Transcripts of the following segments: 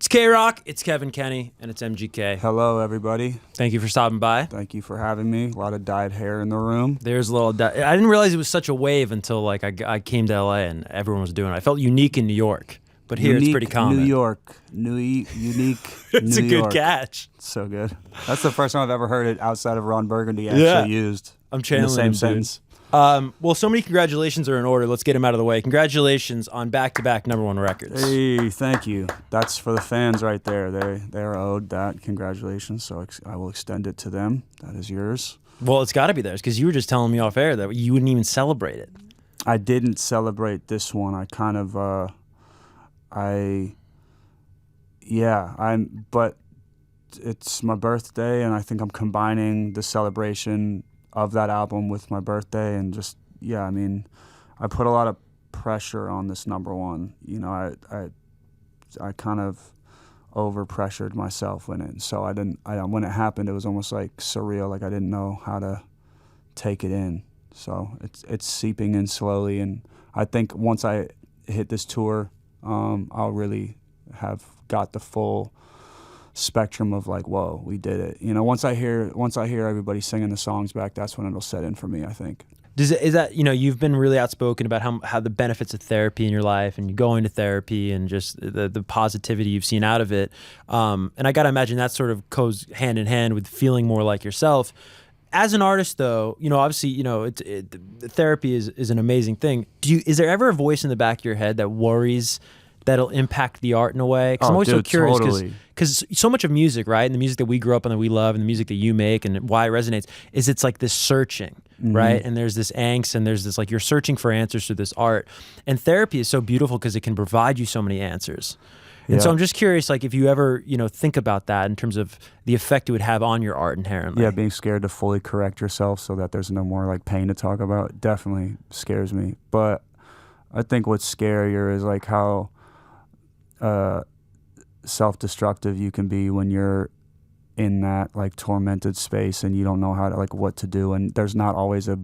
It's K-Rock, it's Kevin Kenny, and it's MGK. Hello, everybody. Thank you for stopping by. Thank you for having me. A lot of dyed hair in the room. There's a little... I didn't realize it was such a wave until like I came to LA and everyone was doing it. I felt unique in New York, but here it's pretty common. New York. Unique It's New a good York. catch. It's so good. That's the first time I've ever heard it outside of Ron Burgundy actually used I'm in channeling the same him, sentence. Well, so many congratulations are in order. Let's get them out of the way. Congratulations on back-to-back #1 records. Hey, thank you. That's for the fans right there. They are owed that. Congratulations. So I will extend it to them. That is yours. Well, it's got to be theirs because you were just telling me off air that you wouldn't even celebrate it. I didn't celebrate this one. I kind of, but it's my birthday, and I think I'm combining the celebration of that album with my birthday, and just, I mean, I put a lot of pressure on this #1. You know, I kind of over-pressured myself in it, so when it happened, it was almost like surreal, like I didn't know how to take it in. So it's seeping in slowly, and I think once I hit this tour, I'll really have got the full spectrum of like, whoa, we did it. You know, once I hear everybody singing the songs back, that's when it'll set in for me, I think. Is that, you know, you've been really outspoken about how the benefits of therapy in your life and you going to therapy and just the positivity you've seen out of it. And I got to imagine that sort of goes hand in hand with feeling more like yourself. As an artist, though, you know, obviously, you know, therapy is an amazing thing. Is there ever a voice in the back of your head that worries that'll impact the art in a way? Because I'm always so curious, because so much of music, right, and the music that we grew up on, that we love, and the music that you make, and why it resonates, is it's like this searching, right? And there's this angst, and there's this like you're searching for answers through this art. And therapy is so beautiful because it can provide you so many answers. And so I'm just curious, like, if you ever, you know, think about that in terms of the effect it would have on your art inherently. Yeah, being scared to fully correct yourself so that there's no more like pain to talk about definitely scares me. But I think what's scarier is like how self-destructive you can be when you're in that like tormented space and you don't know how to like what to do, and there's not always a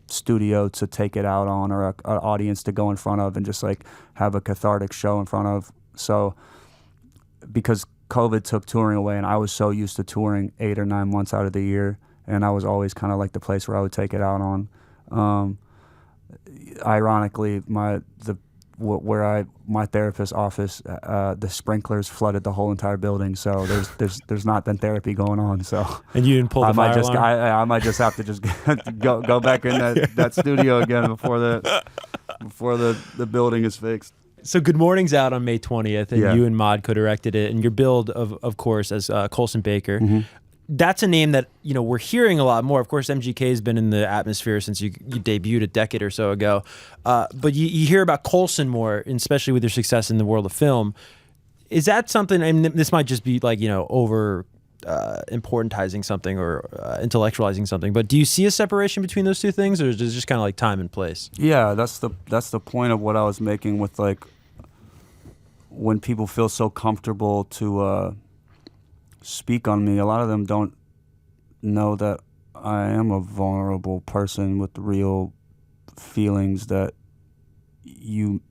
studio to take it out on, or an audience to go in front of and just like have a cathartic show in front of. So because COVID took touring away, and I was so used to touring 8 or 9 months out of the year, and I was always kind of like the place where I would take it out on. Ironically, my therapist's office, the sprinklers flooded the whole entire building, so there's not been therapy going on. So and you didn't pull the fire alarm? I might just have to just go back in that studio again before the building is fixed. So Good Morning's out on May 20th, and you and Mod co-directed it, and your build of course as Colson Baker. That's a name that, you know, we're hearing a lot more. Of course, MGK has been in the atmosphere since you debuted a decade or so ago. But you hear about Colson more, especially with your success in the world of film. Is that something, and this might just be like, you know, over importantizing something or intellectualizing something, but do you see a separation between those two things, or is it just kind of like time and place? Yeah, that's the point of what I was making with like when people feel so comfortable to speak on me. A lot of them don't know that I am a vulnerable person with real feelings that you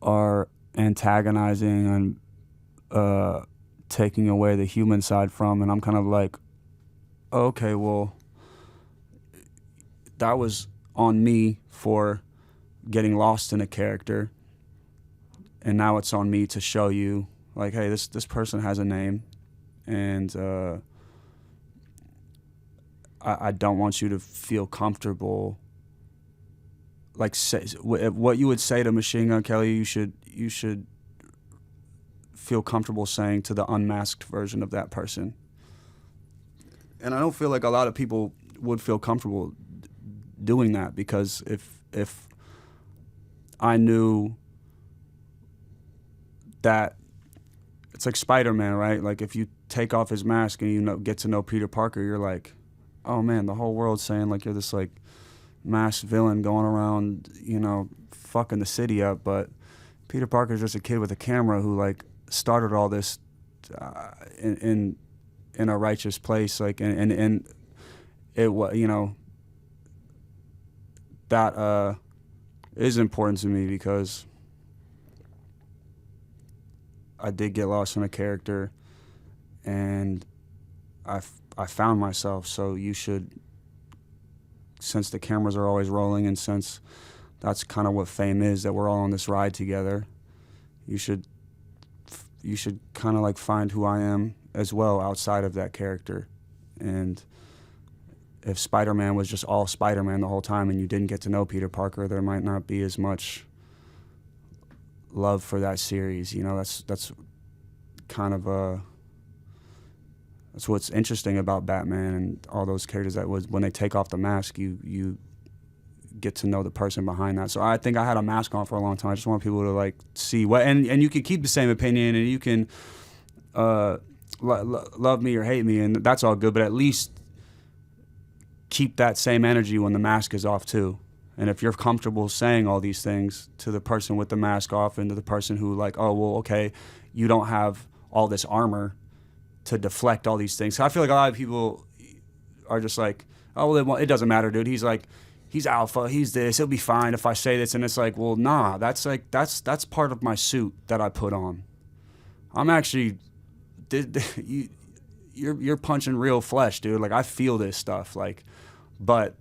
are antagonizing and taking away the human side from, and I'm kind of like, okay, well, that was on me for getting lost in a character, and now it's on me to show you like, hey, this person has a name, and I don't want you to feel comfortable. Like, what you would say to Machine Gun Kelly, you should feel comfortable saying to the unmasked version of that person. And I don't feel like a lot of people would feel comfortable doing that, because if I knew that. It's like Spider-Man, right? Like, if you take off his mask and you get to know Peter Parker, you're like, oh man, the whole world's saying like you're this like masked villain going around, you know, fucking the city up. But Peter Parker's just a kid with a camera who like started all this in a righteous place, like, and it, you know, that is important to me, because I did get lost in a character, and I found myself. So you should, since the cameras are always rolling, and since that's kind of what fame is, that we're all on this ride together, you should kind of like find who I am as well outside of that character. And if Spider-Man was just all Spider-Man the whole time and you didn't get to know Peter Parker, there might not be as much love for that series. You know, that's kind of that's what's interesting about Batman and all those characters, that was when they take off the mask, you get to know the person behind that. So I think I had a mask on for a long time. I just want people to like see what, and you can keep the same opinion, and you can love me or hate me, and that's all good, but at least keep that same energy when the mask is off too. And if you're comfortable saying all these things to the person with the mask off and to the person who like, oh, well, okay, you don't have all this armor to deflect all these things. So I feel like a lot of people are just like, oh, well, it doesn't matter, dude. He's like, he's alpha, he's this, it'll be fine if I say this. And it's like, well, nah, that's part of my suit that I put on. I'm actually, you're punching real flesh, dude. Like, I feel this stuff, like, but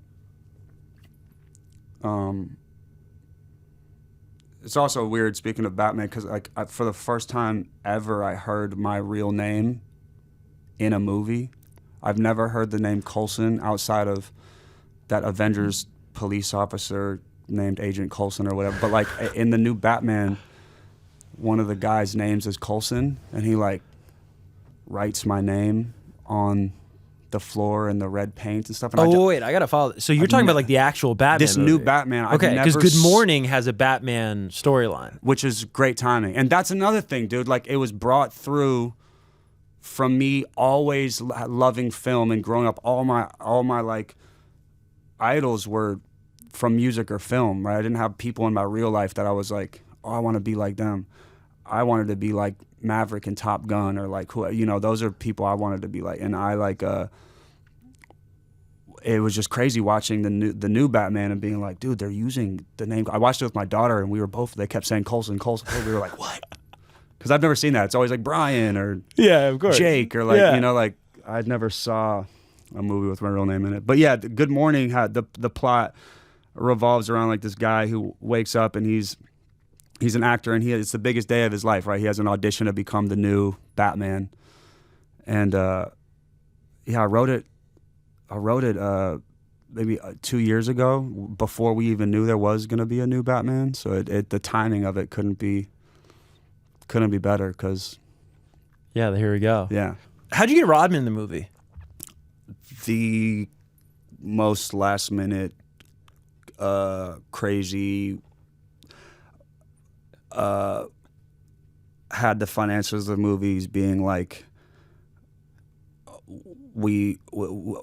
it's also weird, speaking of Batman, because like for the first time ever, I heard my real name in a movie. I've never heard the name Coulson outside of that Avengers police officer named Agent Coulson or whatever. But like in the new Batman, one of the guys' names is Coulson, and he like writes my name on the floor and the red paint and stuff. And wait, I gotta follow. So you're talking about like the actual Batman this movie. new Batman. Okay, because Good Morning has a Batman storyline, which is great timing. And that's another thing, dude. Like, it was brought through from me always loving film and growing up. All my like idols were from music or film, right? I didn't have people in my real life that I was like, oh, I want to be like them. I wanted to be like Maverick and Top Gun, or like who, you know, those are people I wanted to be like. And I like it was just crazy watching the new Batman and being like, dude, they're using the name. I watched it with my daughter, and they kept saying Coulson. We were like, what? Because I've never seen that. It's always like Brian or yeah, of course, Jake, or like, you know, like I'd never saw a movie with my real name in it. But yeah, Good Morning had the plot revolves around like this guy who wakes up, and he's an actor, and it's the biggest day of his life, right? He has an audition to become the new Batman. And yeah, I wrote it maybe 2 years ago, before we even knew there was going to be a new Batman. So the timing of it couldn't be better, because yeah, here we go. Yeah. How'd you get Rodman in the movie? The most last minute crazy, had the financials of the movies being like,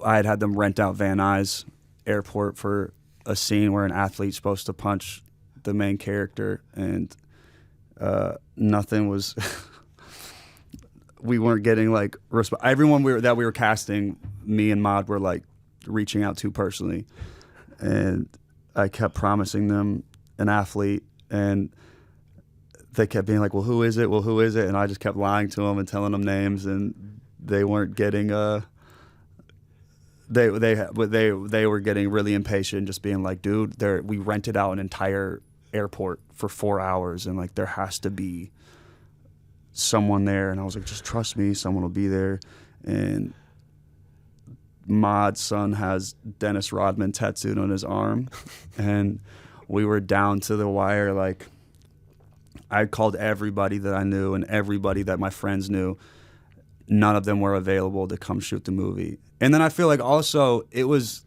I had them rent out Van Nuys Airport for a scene where an athlete's supposed to punch the main character, and nothing was we weren't getting like everyone that we were casting, me and Maude were like reaching out to personally, and I kept promising them an athlete, and they kept being like, well, who is it? And I just kept lying to them and telling them names, and they weren't getting they were getting really impatient, just being like, dude, we rented out an entire airport for 4 hours, and like there has to be someone there. And I was like, just trust me, someone will be there. And Maude's son has Dennis Rodman tattooed on his arm, and we were down to the wire. Like, I called everybody that I knew and everybody that my friends knew. None of them were available to come shoot the movie. And then I feel like also it was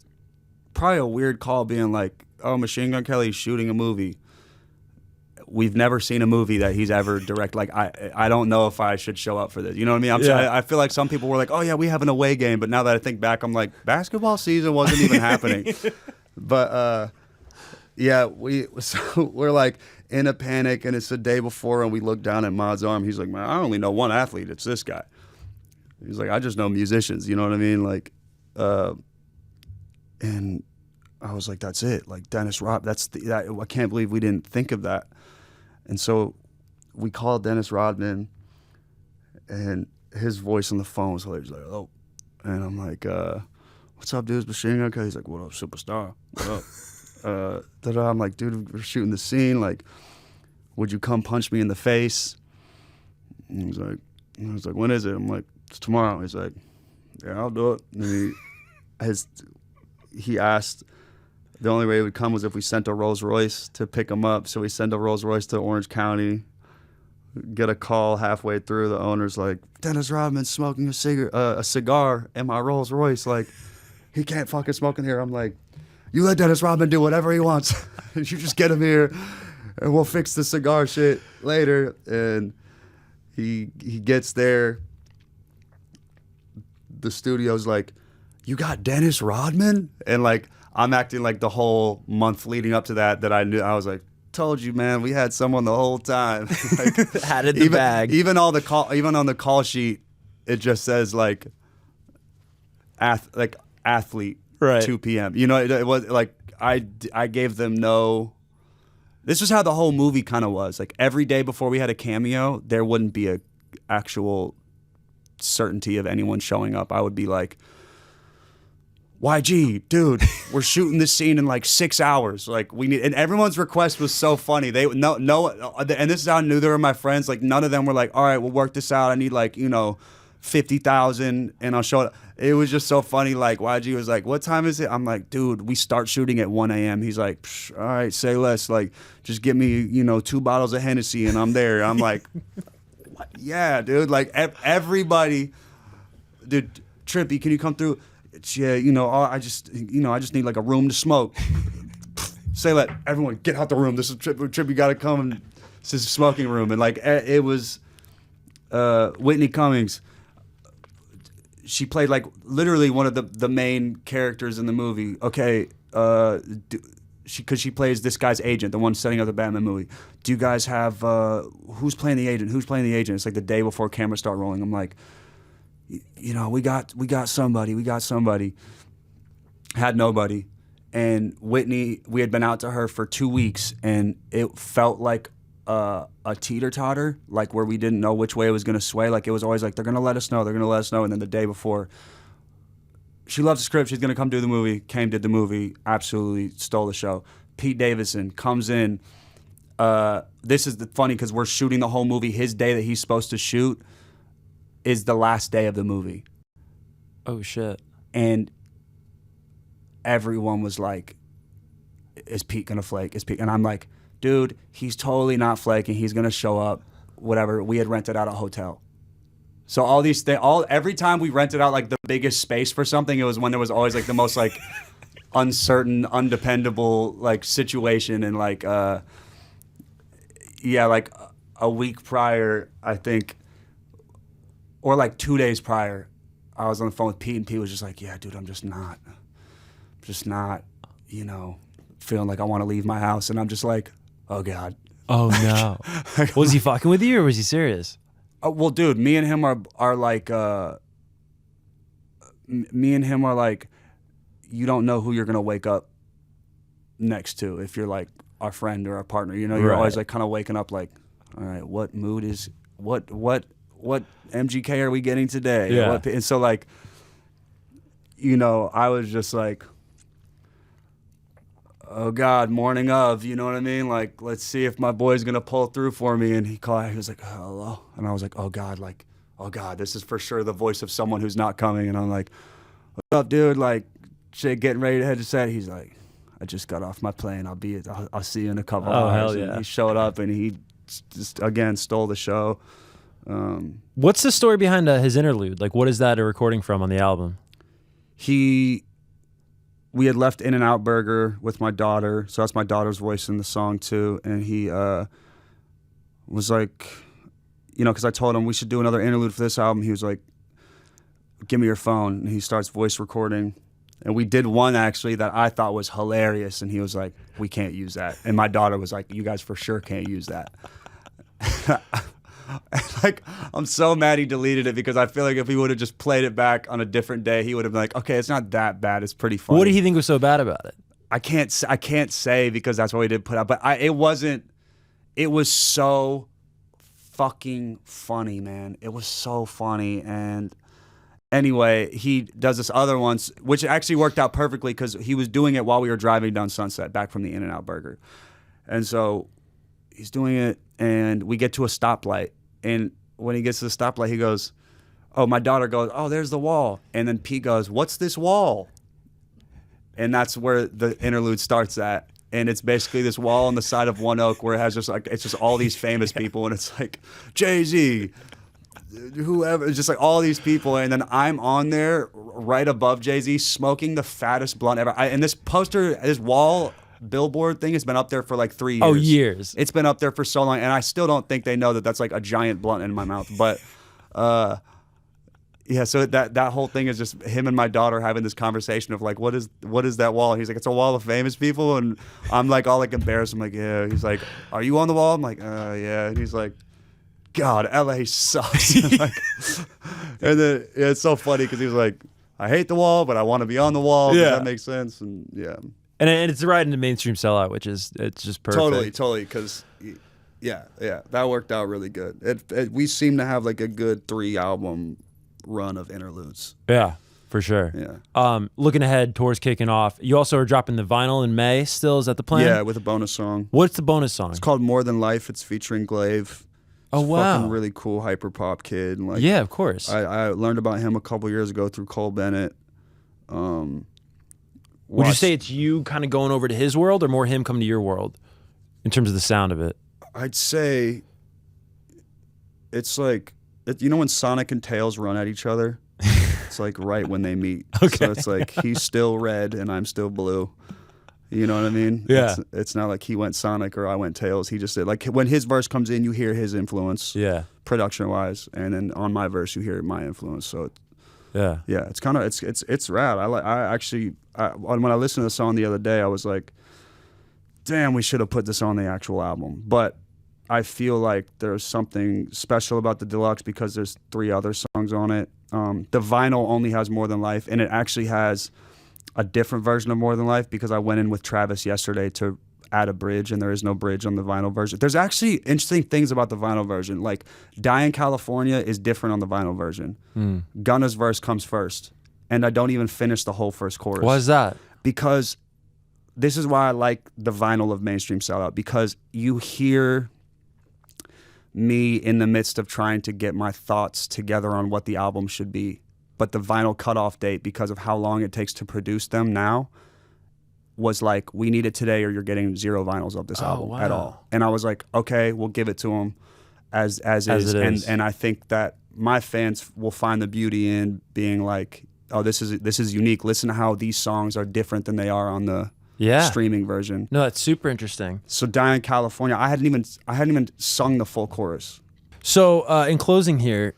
probably a weird call being like, oh, Machine Gun Kelly's shooting a movie. We've never seen a movie that he's ever directed. Like, I don't know if I should show up for this. You know what I mean? I feel like some people were like, oh, yeah, we have an away game. But now that I think back, I'm like, basketball season wasn't even happening. But, yeah, we're like in a panic, and it's the day before, and we look down at Maude's arm. He's like, man, I only know one athlete. It's this guy. He's like, I just know musicians. You know what I mean? Like, and I was like, that's it. Like, Dennis Rodman, I can't believe we didn't think of that. And so we called Dennis Rodman, and his voice on the phone was hilarious. He's like, oh, and I'm like, what's up, dude? It's Machine Gun Kelly. He's like, what up, superstar? What up? I'm like, dude, we're shooting the scene. Like, would you come punch me in the face? And I was like, when is it? I'm like, it's tomorrow. He's like, yeah, I'll do it. And he asked, the only way it would come was if we sent a Rolls Royce to pick him up. So we send a Rolls Royce to Orange County, get a call halfway through. The owner's like, Dennis Rodman's smoking a cigar in my Rolls Royce. Like, he can't fucking smoke in here. I'm like, you let Dennis Rodman do whatever he wants. You just get him here and we'll fix the cigar shit later. And he gets there. The studio's like, you got Dennis Rodman? And like, I'm acting like the whole month leading up to that I knew. I was like, told you, man, we had someone the whole time. Like, had it in the bag. Even on the call sheet, it just says like athlete, right. 2 p.m. You know, it was like I gave them no. This was how the whole movie kind of was. Like every day before we had a cameo, there wouldn't be a actual certainty of anyone showing up. I would be like, YG, dude, we're shooting this scene in like 6 hours. Like we need, and everyone's request was so funny. They no, and this is how I knew they were my friends. Like none of them were like, all right, we'll work this out. I need like 50,000, and I'll show it. It was just so funny. Like YG was like, what time is it? I'm like, dude, we start shooting at 1 a.m. He's like, all right, say less. Like just give me 2 bottles of Hennessy, and I'm there. I'm like, yeah, dude. Like everybody, dude. Trippy, can you come through? Yeah, I just need like a room to smoke. Say that, everyone get out the room. This is Trip. You got to come. And this is a smoking room. And like it was Whitney Cummings. She played like literally one of the main characters in the movie. Okay, because she plays this guy's agent, the one setting up the Batman movie. Do you guys have who's playing the agent? Who's playing the agent? It's like the day before cameras start rolling. I'm like, we got somebody. Had nobody. And Whitney, we had been out to her for 2 weeks, and it felt like a teeter-totter, like where we didn't know which way it was going to sway. Like it was always like, they're going to let us know. And then the day before, she loves the script. She's going to come do the movie. Came, did the movie. Absolutely stole the show. Pete Davidson comes in. This is funny because we're shooting the whole movie. His day that he's supposed to shoot is the last day of the movie. Oh, shit. And everyone was like, is Pete going to flake? And I'm like, dude, he's totally not flaking. He's going to show up, whatever. We had rented out a hotel. So all these things, every time we rented out like the biggest space for something, it was when there was always like the most like uncertain, undependable like situation. And like, like a week prior, I think, or like 2 days prior, I was on the phone with Pete, and Pete was just like, yeah, dude, I'm just not, feeling like I want to leave my house. And I'm just like, oh God. Oh no. Was he fucking with you or was he serious? Well, dude, me and him are like, you don't know who you're gonna wake up next to if you're like our friend or our partner. You're right. Always like kind of waking up like, all right, what mood is what MGK are we getting today? Yeah. And so like, I was just like, oh God, morning of, you know what I mean? Like, let's see if my boy's gonna pull through for me. And he called, he was like, hello. And I was like, oh God, this is for sure the voice of someone who's not coming. And I'm like, what's up, dude? Like, shit, getting ready to head to set. He's like, I just got off my plane. I'll see you in a couple hours. Hell yeah. And he showed up and he just, again, stole the show. What's the story behind his interlude? Like, what is that a recording from on the album? We had left In-N-Out Burger with my daughter, so that's my daughter's voice in the song too. And he was like, because I told him we should do another interlude for this album. He was like, give me your phone. And he starts voice recording. And we did one actually that I thought was hilarious. And he was like, we can't use that. And my daughter was like, you guys for sure can't use that. Like, I'm so mad he deleted it because I feel like if he would have just played it back on a different day, he would have been like, okay, it's not that bad. It's pretty funny. What did he think was so bad about it? I can't say because that's what we did put out. But it was so fucking funny, man. It was so funny. And anyway, he does this other one, which actually worked out perfectly because he was doing it while we were driving down Sunset back from the In-N-Out Burger. And so he's doing it, and we get to a stoplight. And when he gets to the stoplight, he goes, oh, my daughter goes, oh, there's the wall. And then Pete goes, what's this wall? And that's where the interlude starts at. And it's basically this wall on the side of One Oak where it has just like, it's just all these famous people. And it's like Jay-Z, whoever, it's just like all these people. And then I'm on there right above Jay-Z smoking the fattest blunt ever. And this poster, this wall billboard thing has been up there for like 3 years. Oh, years. It's been up there for so long. And I still don't think they know that that's like a giant blunt in my mouth. But, yeah, so that whole thing is just him and my daughter having this conversation of like, what is that wall? And he's like, it's a wall of famous people. And I'm like all like embarrassed. I'm like, yeah. He's like, are you on the wall? I'm like, yeah. And he's like, God, LA sucks. And then it's so funny because he was like, I hate the wall, but I want to be on the wall. Yeah. Does that make sense? And yeah. And it's right into mainstream sellout, which is, it's just perfect. Totally. Because yeah, that worked out really good. We seem to have like a good 3-album run of interludes. Yeah, for sure. Yeah. Looking ahead, tour's kicking off. You also are dropping the vinyl in May still. Is that the plan? Yeah, with a bonus song. What's the bonus song? It's called More Than Life. It's featuring Glaive. Oh, wow. Fucking really cool hyper pop kid. And like, yeah, of course. I learned about him a couple years ago through Cole Bennett. Would you say it's you kind of going over to his world or more him coming to your world in terms of the sound of it? I'd say it's like, you know when Sonic and Tails run at each other? It's like right when they meet. Okay. So it's like he's still red and I'm still blue. You know what I mean? Yeah. It's not like he went Sonic or I went Tails. He just did. Like when his verse comes in, you hear his influence. Yeah. Production-wise. And then on my verse, you hear my influence. So yeah, it's kind of, it's rad. When I listened to the song the other day, I was like, damn, we should have put this on the actual album. But I feel like there's something special about the deluxe because there's 3 other songs on it. The vinyl only has More Than Life, and it actually has a different version of More Than Life because I went in with Travis yesterday to add a bridge, and there is no bridge on the vinyl version. There's actually interesting things about the vinyl version. Like Die in California is different on the vinyl version. Gunna's verse comes first, and I don't even finish the whole first chorus. Why is that? Because this is why I like the vinyl of Mainstream Sellout, because you hear me in the midst of trying to get my thoughts together on what the album should be. But the vinyl cutoff date, because of how long it takes to produce them now, was like, we need it today or you're getting 0 vinyls of this album at all. And I was like, okay, we'll give it to them as is. And I think that my fans will find the beauty in being like, oh, this is unique. Listen to how these songs are different than they are on the streaming version. No, that's super interesting. So Die in California, I hadn't even sung the full chorus. So in closing here,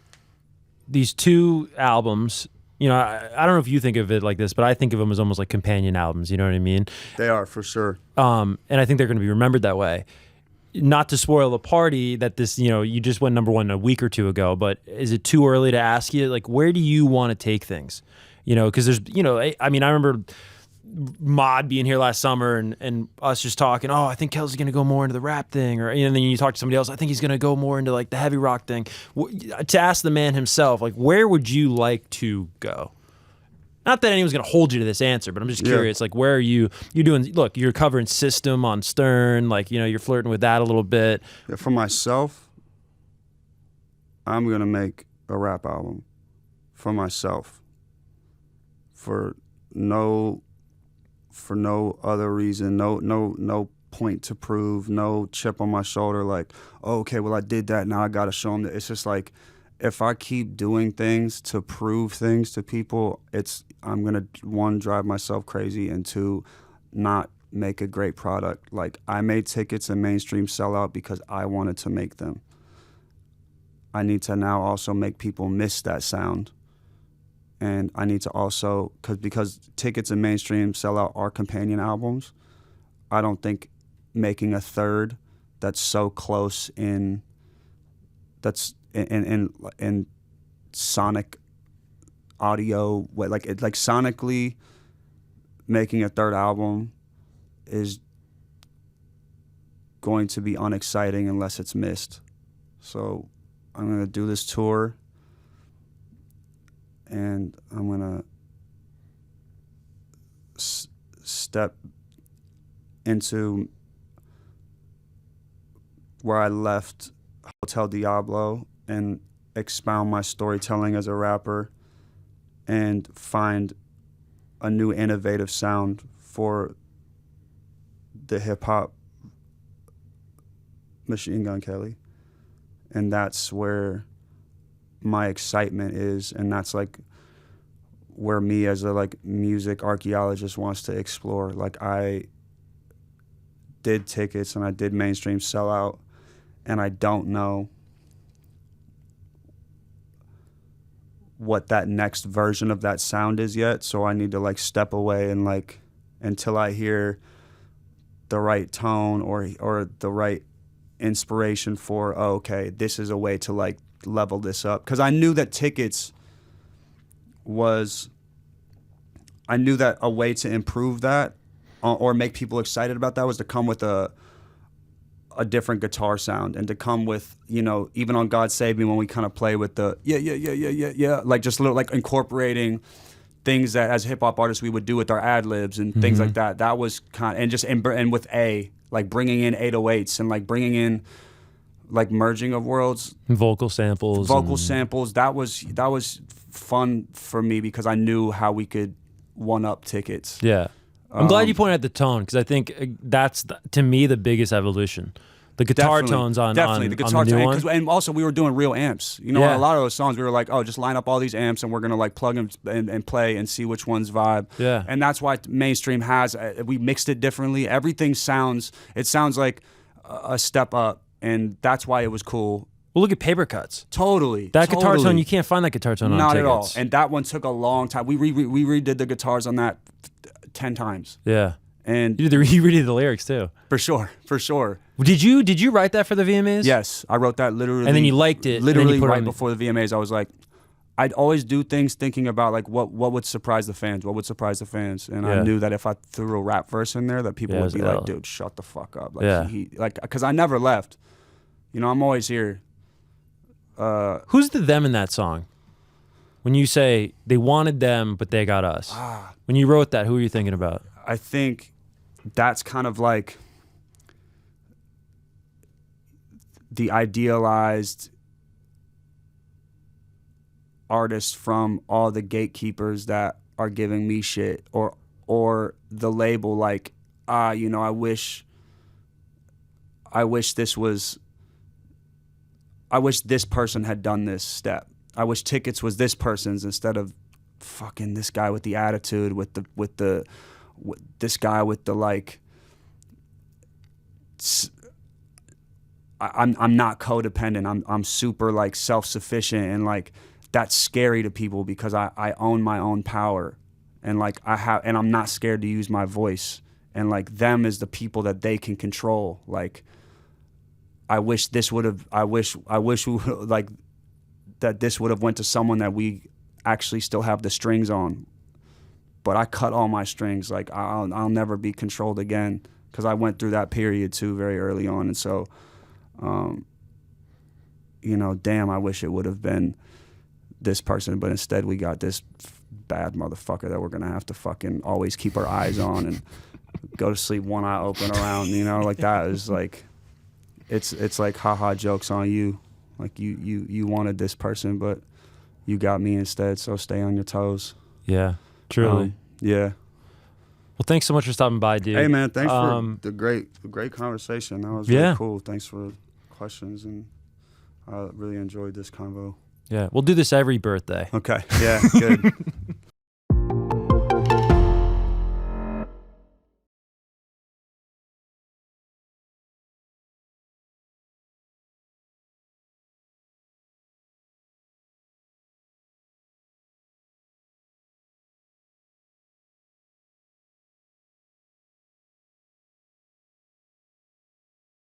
these 2 albums, you know, I don't know if you think of it like this, but I think of them as almost like companion albums. You know what I mean? They are, for sure. And I think they're going to be remembered that way. Not to spoil the party that this, you know, you just went #1 a week or 2 ago, but is it too early to ask you, like, where do you want to take things? You know, because there's, you know, I mean, I remember Mod being here last summer and us just talking, oh, I think Kel's going to go more into the rap thing, or, and then you talk to somebody else, I think he's going to go more into like the heavy rock thing. To ask the man himself, like, where would you like to go? Not that anyone's going to hold you to this answer, but I'm just curious, like, where are you're doing, look, you're covering System on Stern, like, you know, you're flirting with that a little bit. Yeah, for myself, I'm going to make a rap album for myself for no other reason, no point to prove, no chip on my shoulder like, oh, okay, well, I did that, now I gotta show them that. It's just like, if I keep doing things to prove things to people, I'm gonna, 1, drive myself crazy, and 2, not make a great product. Like, I made Tickets and Mainstream Sellout because I wanted to make them. I need to now also make people miss that sound. And I need to also, because Tickets and Mainstream Sellout are companion albums, I don't think making a third that's so close in sonic audio, like sonically making a third album is going to be unexciting unless it's missed. So I'm gonna do this tour, and I'm gonna step into where I left Hotel Diablo and expound my storytelling as a rapper and find a new innovative sound for the hip-hop Machine Gun Kelly. And that's where my excitement is, and that's like where me as a like music archaeologist wants to explore. Like, I did tickets and I did mainstream sellout, and I don't know what that next version of that sound is yet, so I need to like step away and like until I hear the right tone or the right inspiration for, oh, okay, this is a way to like level this up. Because I knew that tickets was, I knew that a way to improve that or make people excited about that was to come with a different guitar sound, and to come with, you know, even on God Save Me, when we kind of play with the yeah, like just a little, like incorporating things that as hip hop artists we would do with our ad libs and things like that. That was kind of, and just and with like bringing in 808s and like bringing in like merging of worlds, vocal samples. That was fun for me because I knew how we could one up tickets. Yeah. I'm glad you pointed out the tone, because I think that's to me the biggest evolution. The guitar tones on the guitar tone, and also we were doing real amps. You know, on a lot of those songs we were like, oh, just line up all these amps and we're gonna like plug them and play and see which ones vibe. Yeah, and that's why mainstream has we mixed it differently. Everything sounds like a step up, and that's why it was cool. Well, look at Paper Cuts. Totally. Guitar tone, you can't find that guitar tone on Not tickets. at all. And that one took a long time. We redid the guitars on that 10 times. Yeah. And you redid the lyrics too. For sure. Did you write that for the VMAs? Yes, I wrote that literally. And then you liked it. Literally right before the VMAs, I was like, I'd always do things thinking about like what would surprise the fans, and I knew that if I threw a rap verse in there, that people would be like, dude, shut the fuck up. Like because I never left. You know, I'm always here. Who's the them in that song? When you say they wanted them, but they got us. When you wrote that, who were you thinking about? I think that's kind of like the idealized artist from all the gatekeepers that are giving me shit, or the label, like, you know, I wish this person had done this step. I wish tickets was this person's instead of fucking this guy with the attitude, with this guy with the like. I'm not codependent. I'm super like self-sufficient, and like that's scary to people because I own my own power, and like I'm not scared to use my voice, and like them is the people that they can control. Like I wish we like that this would have went to someone that we actually still have the strings on, but I cut all my strings. Like I'll never be controlled again because I went through that period too very early on, and so you know, damn, I wish it would have been this person, but instead we got this bad motherfucker that we're gonna have to fucking always keep our eyes on and go to sleep one eye open around, you know, like that is like it's like haha jokes on you. Like you wanted this person, but you got me instead. So stay on your toes. Yeah, truly. Yeah. Well, thanks so much for stopping by, dude. Hey man, thanks for the great conversation. That was really cool. Thanks for questions, and I really enjoyed this convo. Yeah, we'll do this every birthday. Okay. Yeah. Good.